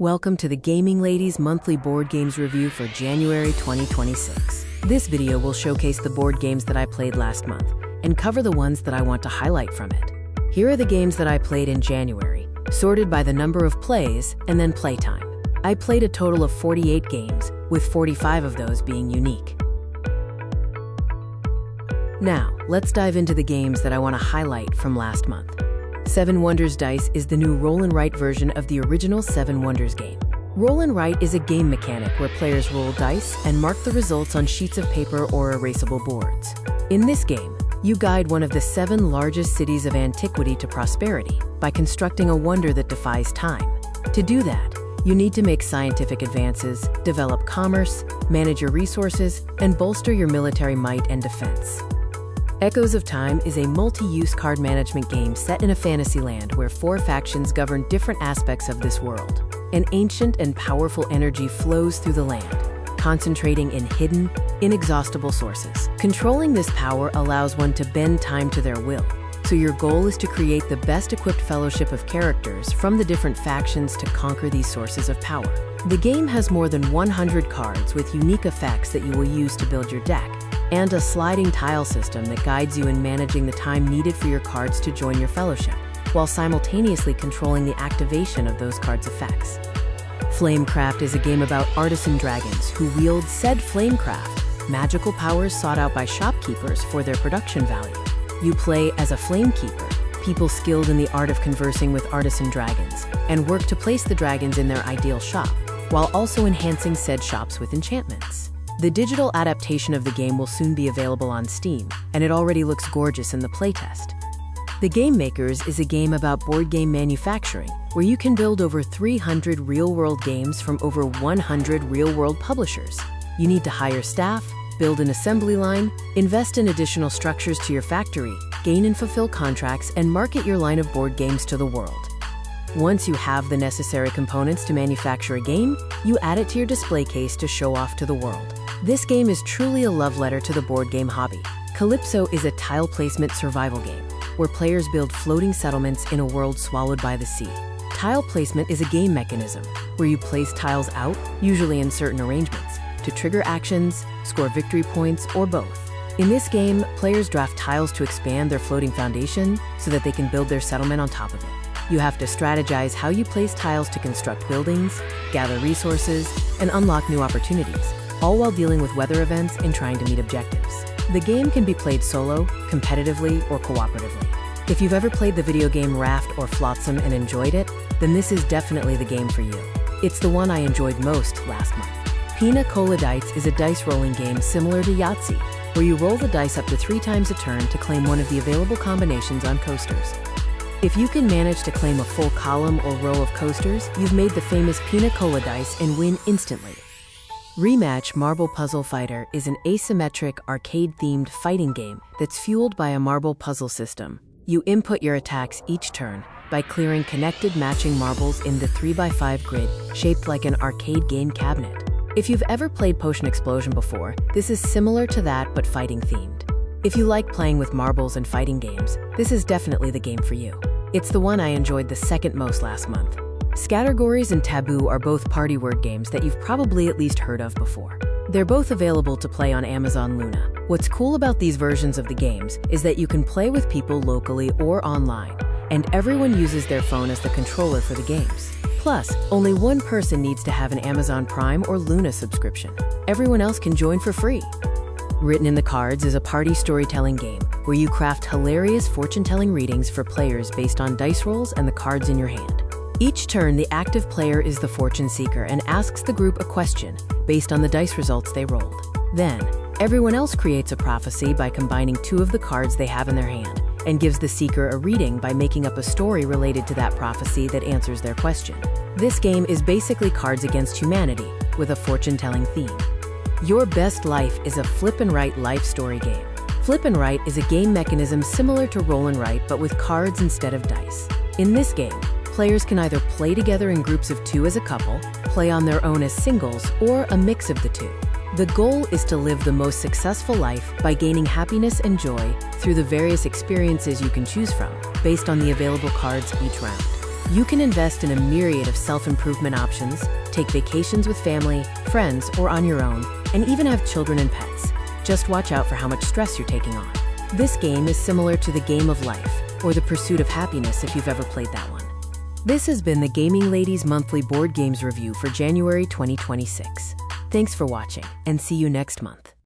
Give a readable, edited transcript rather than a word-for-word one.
Welcome to the Gaming Ladies monthly board games review for January 2026. This video will showcase the board games that I played last month and cover the ones that I want to highlight from it. Here are the games that I played in January, sorted by the number of plays and then playtime. I played a total of 48 games, with 45 of those being unique. Now, let's dive into the games that I want to highlight from last month. Seven Wonders Dice is the new roll and write version of the original Seven Wonders game. Roll and write is a game mechanic where players roll dice and mark the results on sheets of paper or erasable boards. In this game, you guide one of the 7 largest cities of antiquity to prosperity by constructing a wonder that defies time. To do that, you need to make scientific advances, develop commerce, manage your resources, and bolster your military might and defense. Echoes of Time is a multi-use card management game set in a fantasy land where 4 factions govern different aspects of this world. An ancient and powerful energy flows through the land, concentrating in hidden, inexhaustible sources. Controlling this power allows one to bend time to their will, so your goal is to create the best-equipped fellowship of characters from the different factions to conquer these sources of power. The game has more than 100 cards with unique effects that you will use to build your deck, and a sliding tile system that guides you in managing the time needed for your cards to join your fellowship, while simultaneously controlling the activation of those cards' effects. Flamecraft is a game about artisan dragons who wield said flamecraft, magical powers sought out by shopkeepers for their production value. You play as a flamekeeper, people skilled in the art of conversing with artisan dragons, and work to place the dragons in their ideal shop, while also enhancing said shops with enchantments. The digital adaptation of the game will soon be available on Steam, and it already looks gorgeous in the playtest. The Game Makers is a game about board game manufacturing, where you can build over 300 real-world games from over 100 real-world publishers. You need to hire staff, build an assembly line, invest in additional structures to your factory, gain and fulfill contracts, and market your line of board games to the world. Once you have the necessary components to manufacture a game, you add it to your display case to show off to the world. This game is truly a love letter to the board game hobby. Calypso is a tile placement survival game, where players build floating settlements in a world swallowed by the sea. Tile placement is a game mechanism, where you place tiles out, usually in certain arrangements, to trigger actions, score victory points, or both. In this game, players draft tiles to expand their floating foundation so that they can build their settlement on top of it. You have to strategize how you place tiles to construct buildings, gather resources, and unlock new opportunities, all while dealing with weather events and trying to meet objectives. The game can be played solo, competitively, or cooperatively. If you've ever played the video game Raft or Flotsam and enjoyed it, then this is definitely the game for you. It's the one I enjoyed most last month. Pina Cola Dice is a dice rolling game similar to Yahtzee, where you roll the dice up to 3 times a turn to claim one of the available combinations on coasters. If you can manage to claim a full column or row of coasters, you've made the famous Pina Cola Dice and win instantly. Rematch Marble Puzzle Fighter is an asymmetric, arcade-themed fighting game that's fueled by a marble puzzle system. You input your attacks each turn by clearing connected matching marbles in the 3x5 grid shaped like an arcade game cabinet. If you've ever played Potion Explosion before, this is similar to that but fighting-themed. If you like playing with marbles and fighting games, this is definitely the game for you. It's the one I enjoyed the second most last month. Scattergories and Taboo are both party word games that you've probably at least heard of before. They're both available to play on Amazon Luna. What's cool about these versions of the games is that you can play with people locally or online, and everyone uses their phone as the controller for the games. Plus, only one person needs to have an Amazon Prime or Luna subscription. Everyone else can join for free. Written in the Cards is a party storytelling game where you craft hilarious fortune-telling readings for players based on dice rolls and the cards in your hand. Each turn, the active player is the fortune seeker and asks the group a question based on the dice results they rolled. Then, everyone else creates a prophecy by combining 2 of the cards they have in their hand and gives the seeker a reading by making up a story related to that prophecy that answers their question. This game is basically Cards Against Humanity with a fortune-telling theme. Your Best Life is a flip and write life story game. Flip and write is a game mechanism similar to roll and write but with cards instead of dice. In this game, players can either play together in groups of 2 as a couple, play on their own as singles, or a mix of the 2. The goal is to live the most successful life by gaining happiness and joy through the various experiences you can choose from, based on the available cards each round. You can invest in a myriad of self-improvement options, take vacations with family, friends, or on your own, and even have children and pets. Just watch out for how much stress you're taking on. This game is similar to the Game of Life, or the Pursuit of Happiness if you've ever played that one. This has been the Gaming Ladies Monthly Board Games Review for January 2026. Thanks for watching, and see you next month.